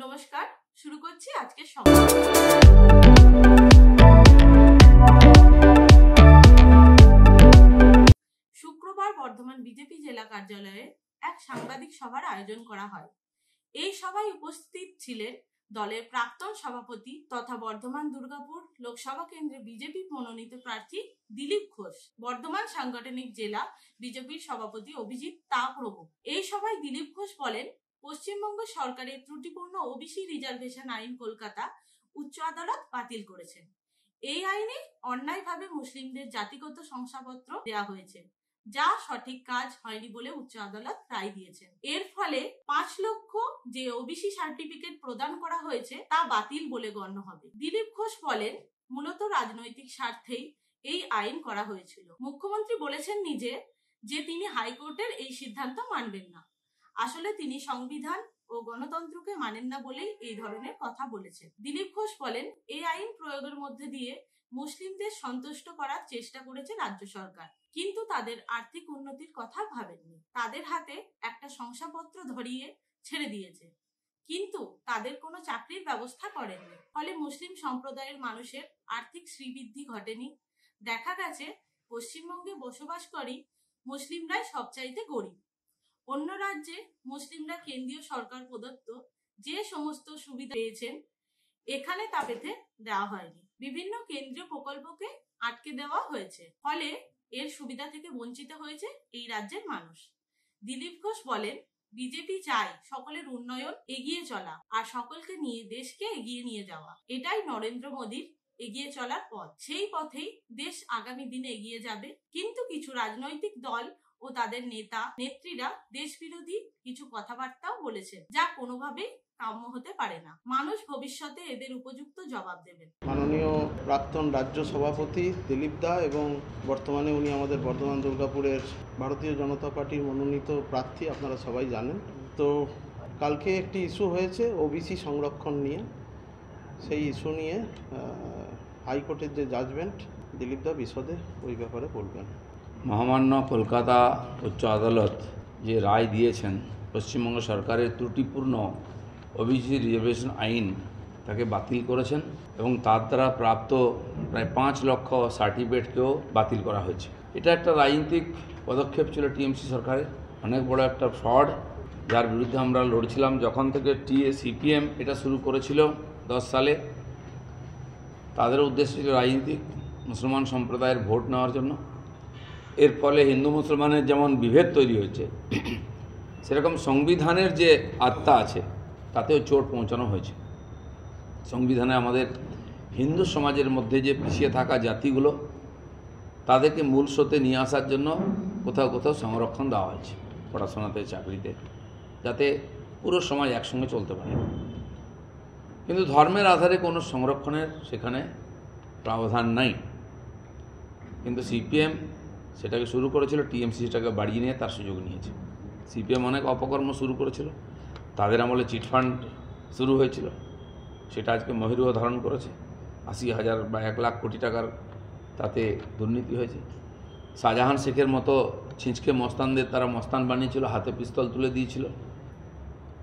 নমস্কার, শুরু করছি আজকের সংবাদ। শুক্রবার বর্ধমান বিজেপি জেলা কার্যালয়ে এক সাংবাদিক সভার আয়োজন করা হয়। এই সভায় উপস্থিত ছিলেন দলের প্রাক্তন সভাপতি তথা বর্ধমান দুর্গাপুর লোকসভা কেন্দ্রে বিজেপি মনোনীত প্রার্থী দিলীপ ঘোষ, বর্ধমান সাংগঠনিক জেলা বিজেপির সভাপতি অভিজিৎ তা প্রমুখ। এই সভায় দিলীপ ঘোষ বলেন, পশ্চিমবঙ্গ সরকারের ত্রুটিপূর্ণ ওবিসি রিজার্ভেশন আইন কলকাতা উচ্চ আদালত বাতিল করেছেন। এই আইনে অন্যায়ভাবে মুসলিমদের জাতিগত শংসাপত্র দেওয়া হয়েছে, যা সঠিক কাজ হয়নি বলে উচ্চ আদালত রায় দিয়েছেন। এর ফলে 5 লক্ষ যে ওবিসি সার্টিফিকেট প্রদান করা হয়েছে তা বাতিল বলে গণ্য হবে। দিলীপ ঘোষ বলেন, মূলত রাজনৈতিক স্বার্থেই এই আইন করা হয়েছিল। মুখ্যমন্ত্রী বলেছেন নিজে যে তিনি হাইকোর্টের এই সিদ্ধান্ত মানবেন না। আসলে তিনি সংবিধান ও গণতন্ত্রকে মানেন না বলেই এই ধরনের কথা বলেছেন। দিলীপ ঘোষ বলেন, এই আইন প্রয়োগের মধ্যে দিয়ে মুসলিমদের সন্তুষ্ট করার চেষ্টা করেছে রাজ্য সরকার, কিন্তু তাদের আর্থিক উন্নতির কথা ভাবেননি। তাদের হাতে একটা শংসাপত্র ধরিয়ে ছেড়ে দিয়েছে, কিন্তু তাদের কোনো চাকরির ব্যবস্থা করেননি। ফলে মুসলিম সম্প্রদায়ের মানুষের আর্থিক শ্রীবৃদ্ধি ঘটেনি। দেখা গেছে পশ্চিমবঙ্গে বসবাসকারী মুসলিমরাই সবচাইতে গরিব। অন্য রাজ্যে মুসলিমরা কেন্দ্রীয় সরকার প্রদত্ত যে সমস্ত সুবিধা পেয়েছেন, এখানে তা পেতে দেওয়া হয়নি। বিভিন্ন কেন্দ্রীয় প্রকল্পকে আটকে দেওয়া হয়েছে, ফলে এর সুবিধা থেকে বঞ্চিত হয়েছে এই রাজ্যের মানুষ। দিলীপ ঘোষ বলেন, বিজেপি চায় সকলের উন্নয়ন, এগিয়ে চলা আর সকলকে নিয়ে দেশকে এগিয়ে নিয়ে যাওয়া। এটাই নরেন্দ্র মোদীর এগিয়ে চলার পথ। সেই পথেই দেশ আগামী দিনে এগিয়ে যাবে। কিন্তু কিছু রাজনৈতিক দল ও তাদের নেতা নেত্রীরা দেশ বিরোধী কিছু কথাবার্তাও বলেছেন, যা কোনোভাবেই কাম্য হতে পারে না। মানুষ ভবিষ্যতে এদের উপযুক্ত জবাব দেবেন। মাননীয় প্রাক্তন রাজ্য সভাপতি দিলীপ দা এবং বর্তমানে উনি আমাদের বর্ধমান দুর্গাপুরের ভারতীয় জনতা পার্টির মনোনীত প্রার্থী, আপনারা সবাই জানেন। তো কালকে একটি ইস্যু হয়েছে ওবিসি সংরক্ষণ নিয়ে। সেই ইস্যু নিয়ে হাইকোর্টের যে জাজমেন্ট, দিলীপ দা বিশদে ওই ব্যাপারে বলবেন। মহামান্য কলকাতা উচ্চ আদালত যে রায় দিয়েছেন, পশ্চিমবঙ্গ সরকারের ত্রুটিপূর্ণ ওবিসি রিজার্ভেশন আইন তাকে বাতিল করেছেন এবং তার দ্বারা প্রাপ্ত প্রায় 5 লক্ষ সার্টিফিকেটকেও বাতিল করা হয়েছে। এটা একটা রাজনৈতিক পদক্ষেপ ছিল টিএমসি সরকারের, অনেক বড় একটা ফ্রড, যার বিরুদ্ধে আমরা লড়ছিলাম যখন থেকে সিপিএম এটা শুরু করেছিল 10 সালে। তাদের উদ্দেশ্য ছিল রাজনীতিক, মুসলমান সম্প্রদায়ের ভোট নেওয়ার জন্য। এর ফলে হিন্দু মুসলমানের যেমন বিভেদ তৈরি হয়েছে, সেরকম সংবিধানের যে আত্মা আছে তাতেও চোট পৌঁছানো হয়েছে। সংবিধানে আমাদের হিন্দু সমাজের মধ্যে যে পিছিয়ে থাকা জাতিগুলো, তাদেরকে মূল স্রোতে নিয়ে আসার জন্য কোথাও কোথাও সংরক্ষণ দেওয়া হয়েছে পড়াশোনাতে, চাকরিতে, যাতে পুরো সমাজ একসঙ্গে চলতে পারে। কিন্তু ধর্মের আধারে কোনো সংরক্ষণের সেখানে প্রাবধান নাই। কিন্তু সিপিএম সেটাকে শুরু করেছিল, টিএমসি সেটাকে বাড়িয়ে নিয়ে তার সুযোগ নিয়েছে। সিপিএম অনেক অপকর্ম শুরু করেছিল, তাদের আমলে চিটফান্ড শুরু হয়েছিল, সেটা আজকে মহিরুহ ধারণ করেছে। 80,000 বা 1 লাখ কোটি টাকার তাতে দুর্নীতি হয়েছে। শাহজাহান শেখের মতো ছিঁচকে মস্তানদের তারা মস্তান বানিয়েছিল, হাতে পিস্তল তুলে দিয়েছিল।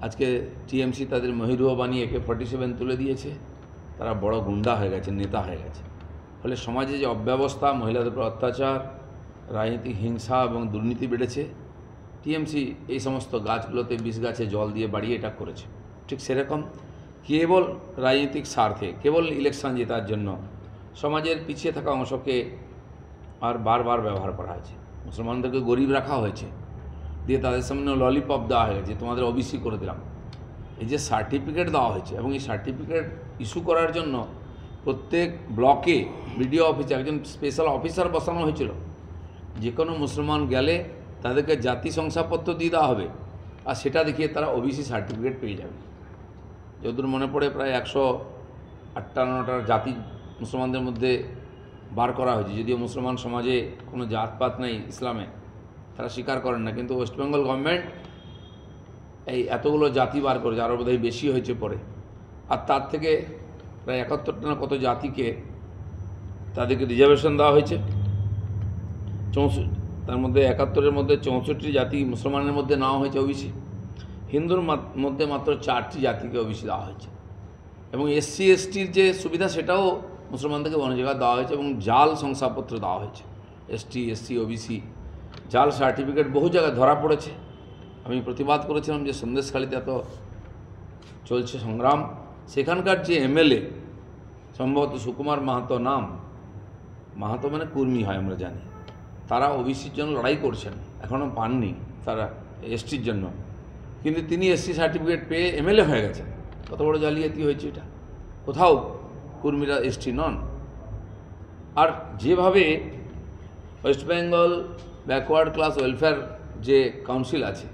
আজকে টিএমসি তাদের মহিরুহ বানিয়ে AK-47 তুলে দিয়েছে। তারা বড় গুন্ডা হয়ে গেছে, নেতা হয়ে গেছে। ফলে সমাজে যে অব্যবস্থা, মহিলাদের উপর অত্যাচার, রাজনীতিক হিংসা এবং দুর্নীতি বেড়েছে। টিএমসি এই সমস্ত গাছগুলোতে বিষ গাছে জল দিয়ে বাড়িয়ে এটা করেছে। ঠিক সেরকম কেবল রাজনৈতিক স্বার্থে, কেবল ইলেকশন জেতার জন্য সমাজের পিছিয়ে থাকা অংশকে আর বারবার ব্যবহার করা হয়েছে। মুসলমানদেরকে গরিব রাখা হয়েছে, দিয়ে তাদের সামনে ললিপপ দেওয়া হয়ে গেছে, তোমাদের ওবিসি করে দিলাম। এই যে সার্টিফিকেট দেওয়া হয়েছে, এবং এই সার্টিফিকেট ইস্যু করার জন্য প্রত্যেক ব্লকে বিডিও অফিসে একজন স্পেশাল অফিসার বসানো হয়েছিল। যে কোনো মুসলমান গেলে তাদেরকে জাতি শংসাপত্র দিয়ে দেওয়া হবে, আর সেটা দেখিয়ে তারা ওবিসি সার্টিফিকেট পেয়ে যাবে। যতদূর মনে পড়ে প্রায় 158টা জাতি মুসলমানদের মধ্যে বার করা হয়েছে। যদিও মুসলমান সমাজে কোনো জাতপাত নেই ইসলামে, তারা স্বীকার করেন না, কিন্তু ওয়েস্ট বেঙ্গল গভর্নমেন্ট এই এতগুলো জাতি বার করেছে, আরও বোধহয় বেশি হয়েছে পরে। আর তার থেকে প্রায় 71টা না কত জাতিকে তাদেরকে রিজার্ভেশন দেওয়া হয়েছে। তার মধ্যে 71-এর মধ্যে 64টি জাতি মুসলমানের মধ্যে নেওয়া হয়েছে ওবিসি, হিন্দুর মধ্যে মাত্র 4টি জাতিকে ওবিসি দেওয়া হয়েছে। এবং এসসি এসটির যে সুবিধা সেটাও মুসলমানদেরকে অনেক জায়গায় দেওয়া হয়েছে এবং জাল শংসাপত্র দেওয়া হয়েছে। এসটি এসসি ওবিসি জাল সার্টিফিকেট বহু জায়গায় ধরা পড়েছে। আমি প্রতিবাদ করেছিলাম যে সন্দেশখালীতে এত চলছে সংগ্রাম, সেখানকার যে এমএলএ সম্ভবত সুকুমার মাহাতো নাম, মাহাতো মানে কুর্মী হয় আমরা জানি, তারা ওবিসির জন্য লড়াই করছেন, এখনও পাননি তারা এসটির জন্য, কিন্তু তিনি এসসি সার্টিফিকেট পেয়ে এমএলএ হয়ে গেছেন। কত বড় জালিয়াতি হয়েছে এটা! কোথাও কুর্মীরা এসটি নন। আর যেভাবে West Bengal backward class welfare যে কাউন্সিল আছে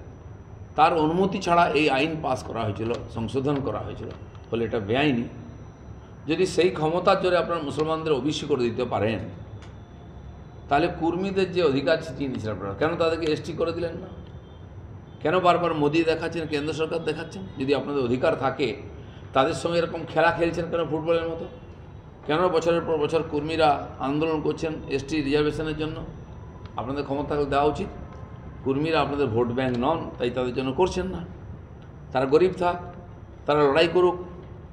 তার অনুমতি ছাড়া এই আইন পাস করা হয়েছিল, সংশোধন করা হয়েছিল, ফলে এটা বেআইনি। যদি সেই ক্ষমতার জোরে আপনার মুসলমানদের ওবিসি করে দিতে পারেন, তাহলে কুর্মীদের যে অধিকার ছিটিয়ে নিয়েছিলেন আপনারা, কেন তাদেরকে এসটি করে দিলেন না? কেন বারবার মোদি দেখাচ্ছেন, কেন্দ্র সরকার দেখাচ্ছেন? যদি আপনাদের অধিকার থাকে তাদের সঙ্গে এরকম খেলা খেলছেন কেন ফুটবলের মতো? কেন বছরের পর বছর কুর্মীরা আন্দোলন করছেন এসটি রিজার্ভেশনের জন্য? আপনাদের ক্ষমতা দেওয়া উচিত। কুর্মীরা আপনাদের ভোট ব্যাংক নন, তাই তাদের জন্য করছেন না। তারা গরিব থাক, তারা লড়াই করুক,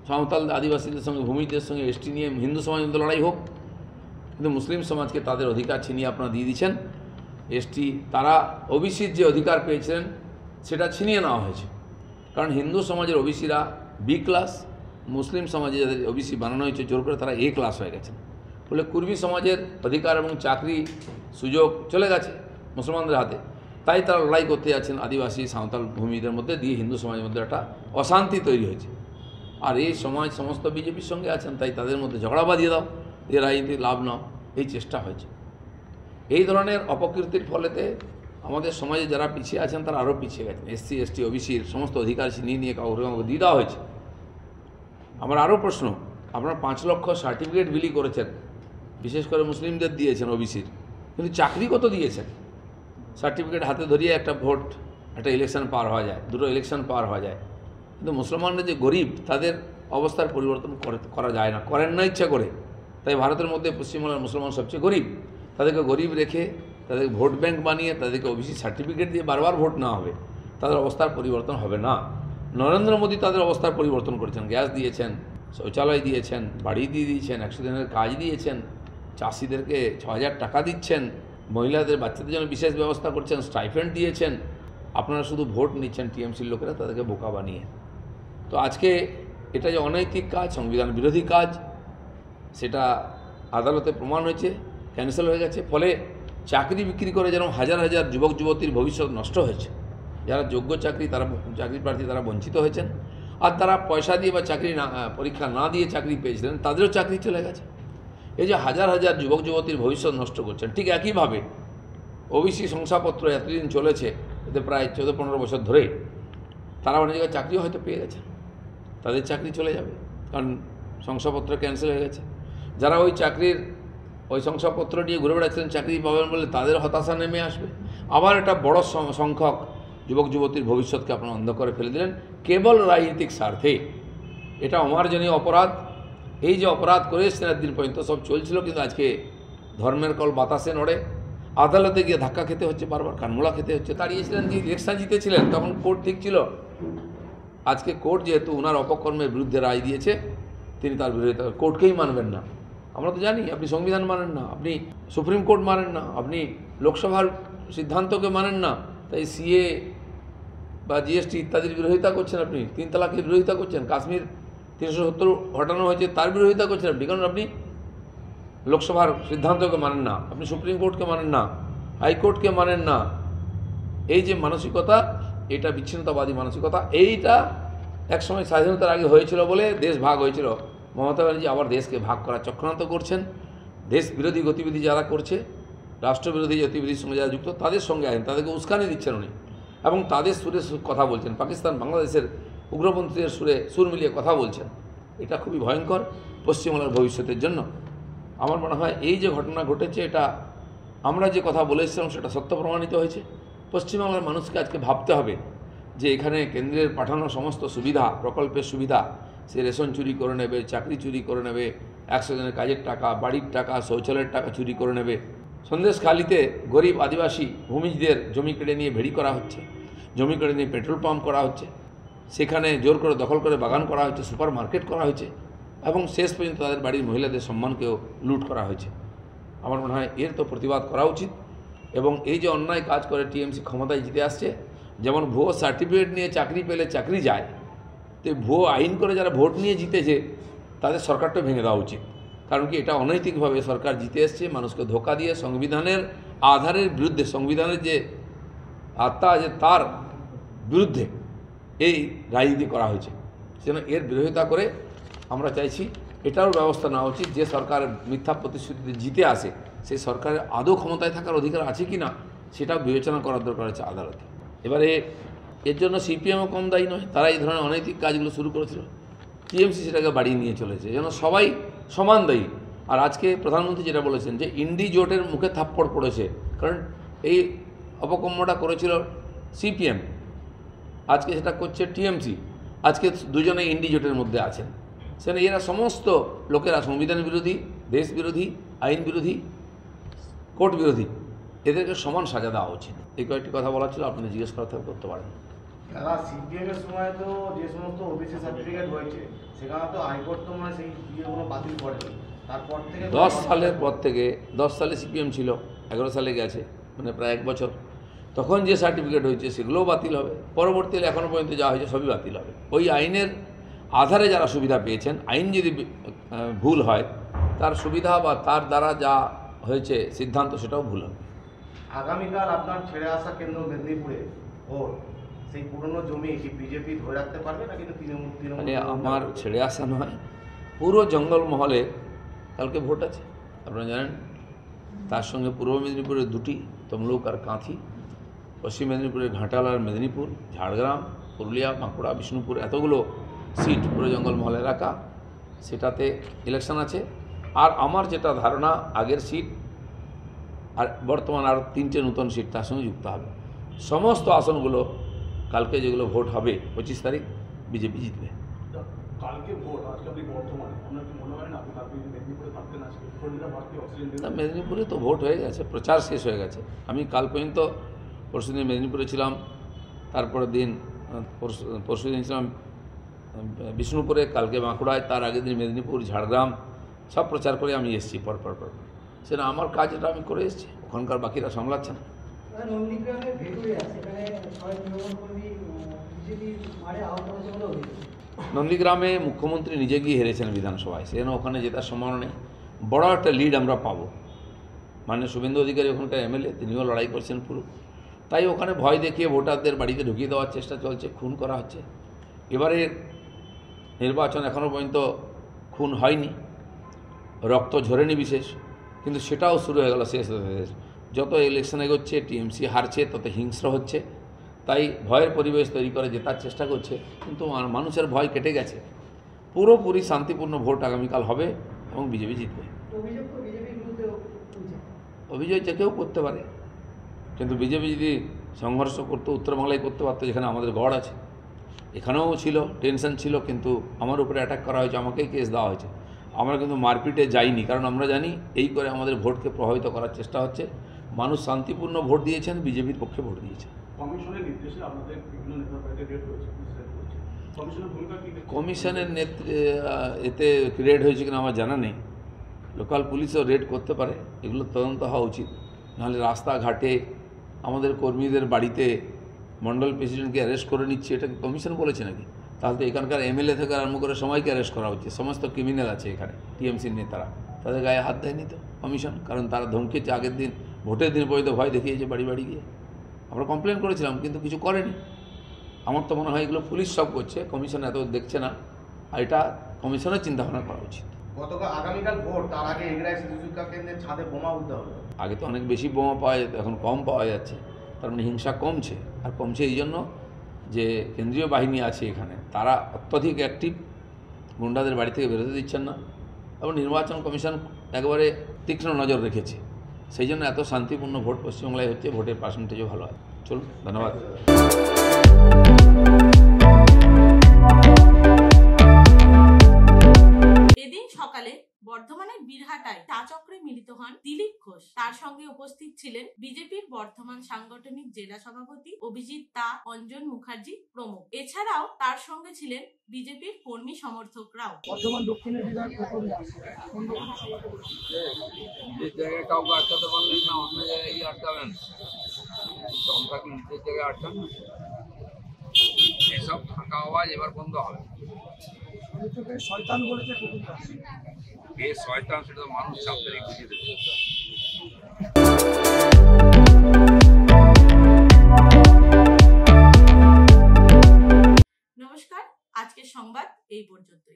সাঁওতাল আদিবাসীদের সঙ্গে, ভূমিদের সঙ্গে, এসটি নিয়ে হিন্দু সমাজের মধ্যে লড়াই হোক, কিন্তু মুসলিম সমাজকে তাদের অধিকার ছিনিয়ে আপনারা দিয়ে দিচ্ছেন। এসটি তারা ওবিসির যে অধিকার পেয়েছিলেন সেটা ছিনিয়ে নেওয়া হয়েছে, কারণ হিন্দু সমাজের ওবিসিরা বি ক্লাস, মুসলিম সমাজে যাদের ওবিসি বানানো হয়েছে জোর করে তারা এ ক্লাস হয়ে গেছেন। ফলে কুর্মী সমাজের অধিকার এবং চাকরি সুযোগ চলে গেছে মুসলমানদের হাতে, তাই তারা লড়াই করতে যাচ্ছেন আদিবাসী সাঁওতাল ভূমিদের মধ্যে দিয়ে। হিন্দু সমাজের মধ্যে একটা অশান্তি তৈরি হয়েছে, আর এই সমাজ সমস্ত বিজেপির সঙ্গে আছেন, তাই তাদের মধ্যে ঝগড়া বাঁধিয়ে দাও, এ রাজনীতির লাভ নাও, এই চেষ্টা হয়েছে। এই ধরনের অপকীর্তির ফলেতে আমাদের সমাজে যারা পিছিয়ে আছেন তারা আরও পিছিয়ে গেছেন। এসসি এসটি ওবিসির সমস্ত অধিকার ছিনিয়ে নিয়ে কাউকে দিয়ে দেওয়া হয়েছে। আমার আরও প্রশ্ন, আপনারা 5 লক্ষ সার্টিফিকেট বিলি করেছেন, বিশেষ করে মুসলিমদের দিয়েছেন ওবিসির, কিন্তু চাকরি কত দিয়েছেন? সার্টিফিকেট হাতে ধরিয়ে একটা ভোট, একটা ইলেকশন পার হওয়া যায়, 2টো ইলেকশন পার হওয়া যায়, কিন্তু মুসলমানরা যে গরিব তাদের অবস্থার পরিবর্তন করা যায় না, করেন না ইচ্ছা করে। তাই ভারতের মধ্যে পশ্চিমবাংলার মুসলমান সবচেয়ে গরিব। তাদেরকে গরিব রেখে, তাদেরকে ভোট ব্যাংক বানিয়ে, তাদেরকে ওবিসি সার্টিফিকেট দিয়ে বারবার ভোট নেওয়া হবে, তাদের অবস্থার পরিবর্তন হবে না। নরেন্দ্র মোদী তাদের অবস্থার পরিবর্তন করেছেন, গ্যাস দিয়েছেন, শৌচালয় দিয়েছেন, বাড়ি দিয়ে দিয়েছেন, 100 দিনের কাজ দিয়েছেন, চাষিদেরকে 6000 টাকা দিচ্ছেন, মহিলাদের বাচ্চাদের জন্য বিশেষ ব্যবস্থা করছেন, স্টাইফেন্ড দিয়েছেন। আপনারা শুধু ভোট নিচ্ছেন টিএমসির লোকেরা, তাদেরকে বোকা বানিয়ে। তো আজকে এটা যে অনৈতিক কাজ, সংবিধান বিরোধী কাজ, সেটা আদালতে প্রমাণ হয়েছে, ক্যান্সেল হয়ে গেছে। ফলে চাকরি বিক্রি করে যেন হাজার হাজার যুবক যুবতীর ভবিষ্যৎ নষ্ট হয়েছে। যারা যোগ্য চাকরি প্রার্থী তারা বঞ্চিত হয়েছেন, আর তারা পয়সা দিয়ে বা চাকরি না, পরীক্ষা না দিয়ে চাকরি পেয়েছিলেন, তাদেরও চাকরি চলে গেছে। এই যে হাজার হাজার যুবক যুবতীর ভবিষ্যৎ নষ্ট করছেন, ঠিক একইভাবে ওবিসি শংসাপত্র এতদিন চলেছে, এতে প্রায় 14-15 বছর ধরে, তারা অনেক জায়গায় চাকরিও হয়তো পেয়ে গেছেন, তাদের চাকরি চলে যাবে, কারণ শংসাপত্র ক্যান্সেল হয়ে গেছে। যারা ওই শংসাপত্র নিয়ে ঘুরে বেড়াচ্ছিলেন চাকরি পাবেন বলে, তাদের হতাশা নেমে আসবে। আবার একটা বড় সংখ্যক যুবক যুবতীর ভবিষ্যৎকে আপনারা অন্ধ করে ফেলে দিলেন কেবল রাজনৈতিক স্বার্থে। এটা অমার্জনীয় অপরাধ। এই যে অপরাধ করে এসছেন একদিন পর্যন্ত সব চলছিল, কিন্তু আজকে ধর্মের কল বাতাসে নড়ে, আদালতে গিয়ে ধাক্কা খেতে হচ্ছে, বারবার কানমোলা খেতে হচ্ছে। দাঁড়িয়েছিলেন যে ইলেকশন জিতেছিলেন, তখন কোর্ট ঠিক ছিল। আজকে কোর্ট যেহেতু ওনার অপকর্মের বিরুদ্ধে রায় দিয়েছে, তিনি তার বিরোধিতা, কোর্টকেই মানবেন না। আমরা তো জানি আপনি সংবিধান মানেন না, আপনি সুপ্রিম কোর্ট মানেন না, আপনি লোকসভার সিদ্ধান্তকে মানেন না, তাই সিএ বা জিএসটি ইত্যাদির বিরোধিতা করছেন, আপনি 3 তালাকের বিরোধিতা করছেন, কাশ্মীর 370 হটানো হয়েছে তার বিরোধিতা করছেন আপনি, কারণ আপনি লোকসভার সিদ্ধান্তকে মানেন না, আপনি সুপ্রিম কোর্টকে মানেন না, হাইকোর্টকে মানেন না। এই যে মানসিকতা, এটা বিচ্ছিন্নতাবাদী মানসিকতা। এইটা একসময় স্বাধীনতার আগে হয়েছিল বলে দেশ ভাগ হয়েছিল। মমতা ব্যানার্জি আবার দেশকে ভাগ করার চক্রান্ত করছেন। দেশ বিরোধী গতিবিধি যারা করছে, রাষ্ট্রবিরোধী গতিবিধির সঙ্গে যারা যুক্ত, তাদের সঙ্গে আছেন, তাদেরকে উস্কানি দিচ্ছেন উনি, এবং তাদের সুরে কথা বলছেন, পাকিস্তান বাংলাদেশের উগ্রপন্থীদের সুর মিলিয়ে কথা বলছেন। এটা খুবই ভয়ঙ্কর পশ্চিমবাংলার ভবিষ্যতের জন্য। আমার মনে হয় এই যে ঘটনা ঘটেছে, এটা আমরা যে কথা বলে এসেছিলাম সেটা সত্য প্রমাণিত হয়েছে। পশ্চিমবাংলার মানুষকে আজকে ভাবতে হবে যে এখানে কেন্দ্রের পাঠানো সমস্ত সুবিধা, প্রকল্পের সুবিধা, সে রেশন চুরি করে নেবে, চাকরি চুরি করে নেবে, 100 জনের কাজের টাকা, বাড়ির টাকা, শৌচালয়ের টাকা চুরি করে নেবে। সন্দেশখালিতে গরিব আদিবাসী ভূমিজদের জমি কেড়ে নিয়ে ভেড়ি করা হচ্ছে, জমি কেড়ে নিয়ে পেট্রোল পাম্প করা হচ্ছে, সেখানে জোর করে দখল করে বাগান করা হচ্ছে, সুপার মার্কেট করা হয়েছে এবং শেষ পর্যন্ত তাদের বাড়ির মহিলাদের সম্মানকেও লুট করা হয়েছে। আমার মনে হয় এর তো প্রতিবাদ করা উচিত। এবং এই যে অন্যায় কাজ করে টিএমসি ক্ষমতায় জিতে আসছে, যেমন ভুয়ো সার্টিফিকেট নিয়ে চাকরি পেলে চাকরি যায়, তো ভুয়ো আইন করে যারা ভোট নিয়ে জিতেছে তাদের সরকারটা ভেঙে দেওয়া উচিত। কারণ কি এটা অনৈতিকভাবে সরকার জিতে এসছে, মানুষকে ধোকা দিয়ে সংবিধানের আধারের বিরুদ্ধে, সংবিধানের যে আত্মা আছে তার বিরুদ্ধে এই রাজনীতি করা হয়েছে। সেজন্য এর বিরোধিতা করে আমরা চাইছি এটাও ব্যবস্থা নেওয়া উচিত। যে সরকার মিথ্যা প্রতিশ্রুতিতে জিতে আসে সেই সরকারের আদৌ ক্ষমতায় থাকার অধিকার আছে কি না সেটাও বিবেচনা করার দরকার আছে আদালতে। এবারে এর জন্য সিপিএমও কম দায়ী নয়, তারা এই ধরনের অনৈতিক কাজগুলো শুরু করেছিল, টিএমসি সেটাকে বাড়িয়ে নিয়ে চলেছে, যেন সবাই সমান দায়ী। আর আজকে প্রধানমন্ত্রী যেটা বলেছেন যে ইন্ডি জোটের মুখে থাপ্পড় পড়েছে, কারণ এই অপকর্মটা করেছিল সিপিএম, আজকে সেটা করছে টিএমসি, আজকে দুজনে ইন্ডি জোটের মধ্যে আছেন। সেখানে এরা সমস্ত লোকেরা সংবিধান বিরোধী, দেশ বিরোধী, আইন বিরোধী, কোর্ট বিরোধী, এদেরকে সমান সাজা দেওয়া উচিত। এই কয়েকটি কথা বলা ছিল, আপনাদের জিজ্ঞেস করা থাকলে করতে পারেন। দাদা, সিপিএম এর সময় তো যে সমস্ত ওবিসি সার্টিফিকেট হয়েছে সেখানে তো হাইকোর্ট তো মানে সেই বিয়েগুলো বাতিল করেনি, তারপর থেকে 10 সালের পর থেকে, 10 সালে সিপিএম ছিল, 11 সালে গেছে, মানে প্রায় 1 বছর, তখন যে সার্টিফিকেট হয়েছে সেগুলোও বাতিল হবে, পরবর্তীতে এখনও পর্যন্ত যা হয়েছে সবই বাতিল হবে। ওই আইনের আধারে যারা সুবিধা পেয়েছেন, আইন যদি ভুল হয় তার সুবিধা বা তার দ্বারা যা হয়েছে সিদ্ধান্ত সেটাও ভুল হবে। আগামীকাল আপনার ছেড়ে আসা কেন্দ্র মেদিনীপুরে ভোট, সেই পুরনো জমি কি বিজেপি ধরে রাখতে পারবে না কিন্তু তৃণমূল? মানে আমার ছেড়ে আসা নয়, পুরো জঙ্গলমহলে কালকে ভোট আছে আপনারা জানেন। তার সঙ্গে পূর্ব মেদিনীপুরের 2টি, তমলুক আর কাঁথি, পশ্চিম মেদিনীপুরের ঘাটাল আর মেদিনীপুর, ঝাড়গ্রাম, পুরুলিয়া, বাঁকুড়া, বিষ্ণুপুর, এতগুলো সিট পুরো জঙ্গলমহল এলাকা, সেটাতে ইলেকশন আছে। আর আমার যেটা ধারণা আগের সিট আর বর্তমান আরও 3টে নতুন সিট তার সঙ্গে যুক্ত হবে। সমস্ত আসনগুলো কালকে যেগুলো ভোট হবে 25 তারিখ বিজেপি জিতবে। কালকে ভোট, আজকে আপনি বর্তমানে আপনার কি মনে হয় না আপনি কালকে মেদিনীপুরে থাকতেন, আজকে শরীরটা বাড়তি অক্সিজেন না, মেদিনীপুরে তো ভোট হয়ে গেছে, প্রচার শেষ হয়ে গেছে। আমি কাল পর্যন্ত পরশুদিন মেদিনীপুরে ছিলাম, তারপরের দিন পরশুদিন ছিলাম বিষ্ণুপুরে, কালকে বাঁকুড়ায়, তার আগের দিন মেদিনীপুর, ঝাড়গ্রাম, সব প্রচার করে আমি এসেছি পর। সেটা আমার কাজ, এটা আমি করে এসেছি, ওখানকার বাকিরা সামলাচ্ছেন। নন্দীগ্রামের ভেটুরিয়া সেখানে 6 তৃণমূল কর্মী বিজেপি মারে আহত হয়েছে বলে অভিযোগ। নন্দীগ্রামে মুখ্যমন্ত্রী নিজে গিয়ে হেরেছেন বিধানসভায়, সেজন্য ওখানে জেতার সম্ভাবনা নেই। বড় একটা লিড আমরা পাবো। মানে শুভেন্দু অধিকারী ওখানকার এমএলএ, তিনিও লড়াই করছেন পুরো, তাই ওখানে ভয় দেখিয়ে ভোটারদের বাড়িতে ঢুকিয়ে দেওয়ার চেষ্টা চলছে, খুন করা হচ্ছে। এবারে নির্বাচন এখনও পর্যন্ত খুন হয়নি, রক্ত ঝরেনি বিশেষ, কিন্তু সেটাও শুরু হয়ে গেল শেষ হতে। যত ইলেকশন এগোচ্ছে টিএমসি হারছে, তত হিংস্র হচ্ছে, তাই ভয়ের পরিবেশ তৈরি করে জেতার চেষ্টা করছে, কিন্তু মানুষের ভয় কেটে গেছে। পুরোপুরি শান্তিপূর্ণ ভোট আগামীকাল হবে এবং বিজেপি জিতবে। অভিযোগ তো বিজেপির বিরুদ্ধে উঠছে। অভিযোগ যে কেউ করতে পারে, কিন্তু বিজেপি যদি সংঘর্ষ করতো উত্তরবাংলায় করতে পারতো, যেখানে আমাদের গড় আছে। এখানেও ছিল, টেনশন ছিল, কিন্তু আমার উপরে অ্যাটাক করা হয়েছে, আমাকেই কেস দেওয়া হয়েছে। আমরা কিন্তু মারপিটে যাইনি, কারণ আমরা জানি এই করে আমাদের ভোটকে প্রভাবিত করার চেষ্টা হচ্ছে। মানুষ শান্তিপূর্ণ ভোট দিয়েছেন, বিজেপির পক্ষে ভোট দিয়েছেন। কমিশনের নির্দেশে আপনাদের বিভিন্ন নেতার বাড়িতে রেড হয়েছে, কমিশনের ভূমিকা কি? কমিশনের এতে রেড হয়েছে কিনা আমার জানা নেই। লোকাল পুলিশও রেড করতে পারে, এগুলো তদন্ত হওয়া উচিত। নাহলে রাস্তাঘাটে আমাদের কর্মীদের বাড়িতে মণ্ডল প্রেসিডেন্টকে অ্যারেস্ট করে নিচ্ছে, এটা কি কমিশন বলেছে নাকি? তাহলে তো এখানকার এমএলএ থেকে আরম্ভ করে সবাইকে অ্যারেস্ট করা উচিত। সমস্ত ক্রিমিনাল আছে এখানে টিএমসির নেতারা, তাদের গায়ে হাত দেয়নি তো কমিশন, কারণ তারা ধমকিয়েছে আগের দিন, ভোটের দিন পর্যন্ত ভয় দেখিয়েছে বাড়ি বাড়ি গিয়ে। আমরা কমপ্লেন করেছিলাম কিন্তু কিছু করেনি। আমার তো মনে হয় এগুলো পুলিশ সব করছে, কমিশন এত দেখছে না, আর এটা কমিশনের চিন্তাভাবনা করা উচিত। গতকাল আগামীকাল ভোট, তার আগে এগরাই শিশু শিক্ষা কেন্দ্রের ছাদে বোমা উদ্ধার হলো। আগে তো অনেক বেশি বোমা পাওয়া যেত, এখন কম পাওয়া যাচ্ছে। তার মানে হিংসা কমছে, আর কমছে এই জন্য যে কেন্দ্রীয় বাহিনী আছে এখানে, তারা অত্যধিক অ্যাক্টিভ, গুন্ডাদের বাড়ি থেকে বেরোতে দিচ্ছেন না, এবং নির্বাচন কমিশন একবারে তীক্ষ্ণ নজর রেখেছে। সেই জন্য এত শান্তিপূর্ণ ভোট পশ্চিমবাংলায় হচ্ছে, ভোটের পার্সেন্টেজও ভালো হয়। চলুন, ধন্যবাদ। এদিন সকালে বর্ধমানের বীরহাটায় চা চক্রে মিলিত হন দিলীপ ঘোষ। তার সঙ্গে উপস্থিত ছিলেন বিজেপির বর্ধমান সাংগঠনিক জেলা সভাপতি অভিজিৎ তা, অঞ্জন মুখার্জি প্রমুখ। এছাড়াও তার সঙ্গে ছিলেন বিজেপির কর্মী সমর্থকরাও। বর্ধমান দক্ষিণের বিধায়ক যে জায়গায় কাউকে আটকাতে পারলেন না, অন্য জায়গায় গিয়ে আটকাবেন, দমটাকে নিজের জায়গায় আটকান না। এসব ফাঁকা আওয়াজ এবার বন্ধ হবে। শয়তান বলেছে কুকুরটা। কে শয়তান সেটা মানুষ চাপ দিয়ে বুঝিয়ে দেবে। নমস্কার, আজকের সংবাদ এই পর্যন্তই।